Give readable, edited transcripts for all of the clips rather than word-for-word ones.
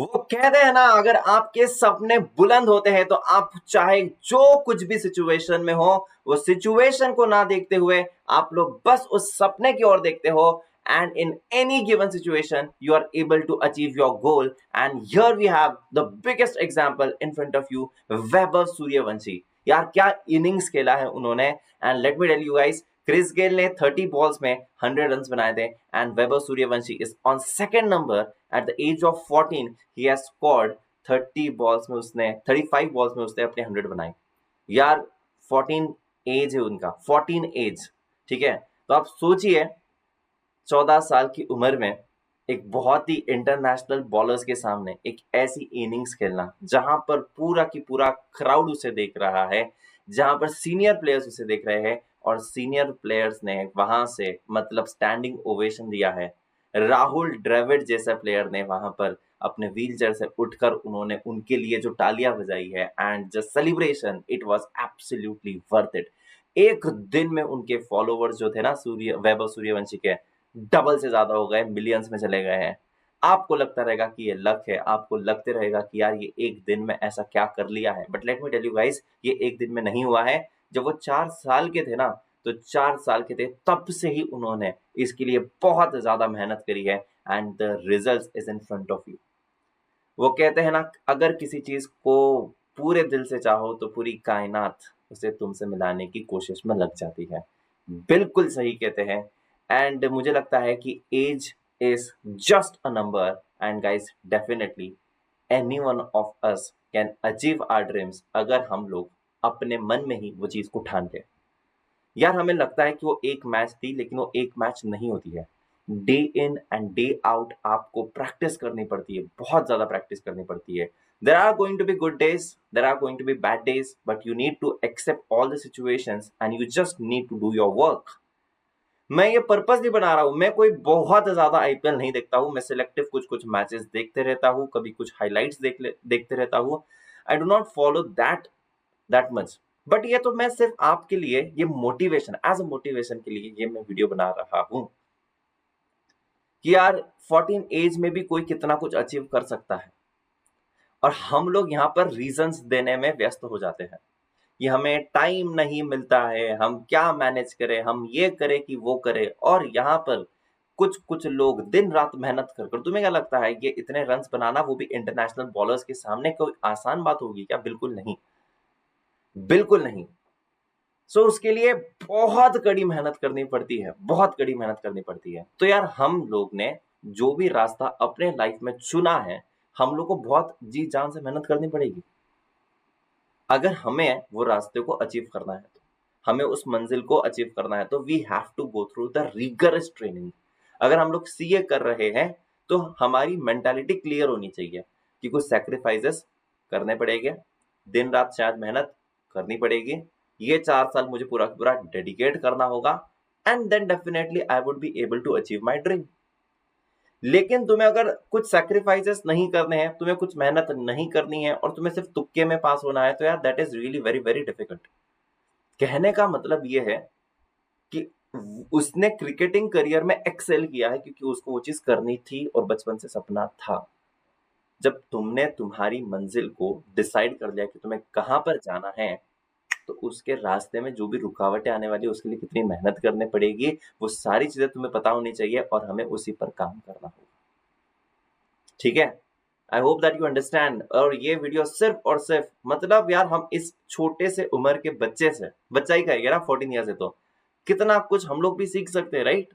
वो कहते हैं ना, अगर आपके सपने बुलंद होते हैं तो आप चाहे जो कुछ भी सिचुएशन में हो, वो सिचुएशन को ना देखते हुए आप लोग बस उस सपने की ओर देखते हो, and in any given situation you are able to achieve your goal. And here we have the biggest example in front of you, Vaibhav Suryavanshi. यार क्या इनिंग्स खेला है उन्होंने। And let me tell you guys, Chris Gayle ने 30 balls में 100 run बनाए थे, and Vaibhav Suryavanshi is on second number at the age of 14। He has scored 35 balls में उसने अपने 100 बनाए। यार 14 एज है उनका, 14 एज, ठीक है। तो आप सोचिए 14 साल की उम्र में एक बहुत ही इंटरनेशनल बॉलर्स के सामने एक ऐसी इनिंग्स खेलना जहां पर पूरा की पूरा क्राउड उसे देख रहा है, जहां पर सीनियर प्लेयर्स उसे देख रहे हैं, और सीनियर प्लेयर्स ने वहां से मतलब स्टैंडिंग ओवेशन दिया है। राहुल द्रविड़ जैसा प्लेयर ने वहां पर अपने व्हीलचेयर से उठकर उन्होंने उनके लिए जो तालियां बजाई है, and the celebration, it was absolutely worth it. एक दिन में उनके फॉलोवर्स जो थे ना वैभव सूर्यवंशी के, डबल से ज्यादा हो गए, मिलियंस में चले गए हैं। आपको लगता रहेगा कि ये लक है, आपको लगते रहेगा कि यार ये एक दिन में ऐसा क्या कर लिया है, but let me tell you guys, ये एक दिन में नहीं हुआ है। जब वो 4 साल के थे ना, तो 4 साल के थे तब से ही उन्होंने इसके लिए बहुत ज्यादा मेहनत करी है, and the result is in front of you. वो कहते हैं ना, अगर किसी चीज को पूरे दिल से चाहो तो पूरी कायनात उसे तुमसे मिलाने की कोशिश में लग जाती है। बिल्कुल सही कहते हैं। एंड मुझे लगता है कि age is just a number, and guys definitely any one of us can achieve our dreams, अगर हम लोग अपने मन में ही वो चीज को ठान लें। यार हमें लगता है कि वो एक मैच थी, लेकिन वो एक मैच नहीं होती है। Day in and day out आपको प्रैक्टिस करनी पड़ती है, बहुत ज्यादा प्रैक्टिस करनी पड़ती है। There are going to be good days, there are going to be bad days, but you need to accept all the situations and you just need to do your work. मैं ये purpose नहीं बना रहा हूँ, मैं कोई बहुत ज्यादा आईपीएल नहीं देखता हूँ, मैं सिलेक्टिव कुछ कुछ मैचेस देखते रहता हूँ, कभी कुछ हाइलाइट्स देखते रहता हूँ। I do not follow that much, but ये तो मैं सिर्फ आपके लिए ये मोटिवेशन, एज अ मोटिवेशन के लिए ये मैं वीडियो बना रहा हूं कि यार 14 एज में भी कोई कितना कुछ अचीव कर सकता है। और हम लोग यहाँ पर रीजंस देने में व्यस्त हो जाते हैं कि हमें टाइम नहीं मिलता है, हम क्या मैनेज करें, हम ये करें कि वो करें। और यहाँ पर कुछ कुछ लोग दिन रात मेहनत कर कर, तुम्हें क्या लगता है ये इतने रन्स बनाना, वो भी इंटरनेशनल बॉलर्स के सामने, कोई आसान बात होगी क्या? बिल्कुल नहीं, बिल्कुल नहीं। सो उसके लिए बहुत कड़ी मेहनत करनी पड़ती है, बहुत कड़ी मेहनत करनी पड़ती है। तो यार हम लोग ने जो भी रास्ता अपने लाइफ में चुना है, हम लोग को बहुत जी जान से मेहनत करनी पड़ेगी अगर हमें वो रास्ते को अचीव करना है। तो हमें उस मंजिल को अचीव करना है, तो we have to go through the rigorous training. अगर हम लोग सीए कर रहे हैं तो हमारी मेंटालिटी क्लियर होनी चाहिए कि कुछ सैक्रिफाइसेस करने पड़ेंगे, दिन रात शायद मेहनत करनी पड़ेगी, ये 4 साल मुझे पूरा पूरा डेडिकेट करना होगा, and then definitely I would be able to achieve my dream. लेकिन तुम्हें अगर कुछ सैक्रिफाइसेस नहीं करने हैं, तुम्हें कुछ मेहनत नहीं करनी है, और तुम्हें सिर्फ तुक्के में पास होना है, तो यार that is really very very difficult. कहने का मतलब ये है कि उसने क्रिकेटिंग करियर में एक्सेल किया है क्योंकि उसको वो चीज करनी थी और बचपन से सपना था। जब तुमने तुम्हारी मंजिल को डिसाइड कर लिया कि तुम्हें कहां पर जाना है, तो उसके रास्ते में जो भी रुकावटें आने वाली है, उसके लिए कितनी मेहनत करनी पड़ेगी, वो सारी चीजें तुम्हें पता होनी चाहिए, और हमें उसी पर काम करना होगा। ठीक है, I hope that you understand. और ये वीडियो सिर्फ और सिर्फ मतलब यार हम इस छोटे से उम्र के बच्चे से, बच्चा ही कहेगा ना 14 ईयर से, तो कितना कुछ हम लोग भी सीख सकते हैं, राइट?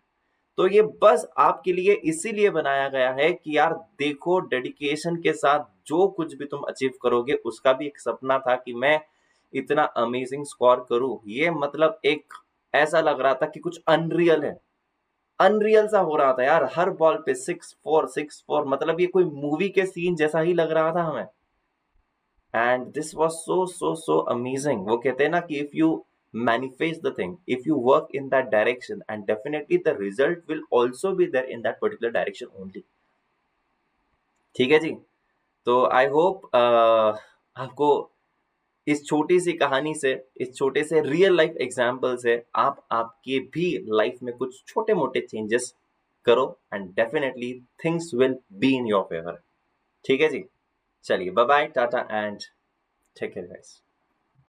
तो ये बस आपके लिए इसीलिए बनाया गया है कि यार देखो, डेडिकेशन के साथ जो कुछ भी तुम अचीव करोगे, उसका भी एक सपना था कि मैं इतना अमेजिंग स्कोर करूं। ये मतलब एक ऐसा लग रहा था कि कुछ अनरियल है, अनरियल सा हो रहा था यार। हर बॉल पे 6-4 मतलब ये कोई मूवी के सीन जैसा ही लग रहा था हमें। And this was so amazing. वो कहते हैं ना कि if you manifest the thing, if you work in that direction, and definitely the result will also be there in that particular direction only। ठीक है जी। तो आई होप आपको इस छोटी सी कहानी से, इस छोटे से रियल लाइफ एग्जाम्पल से, आप आपके भी लाइफ में कुछ छोटे मोटे चेंजेस करो, and definitely things will be in your favour. ठीक है जी, चलिए bye bye, tata and take care guys.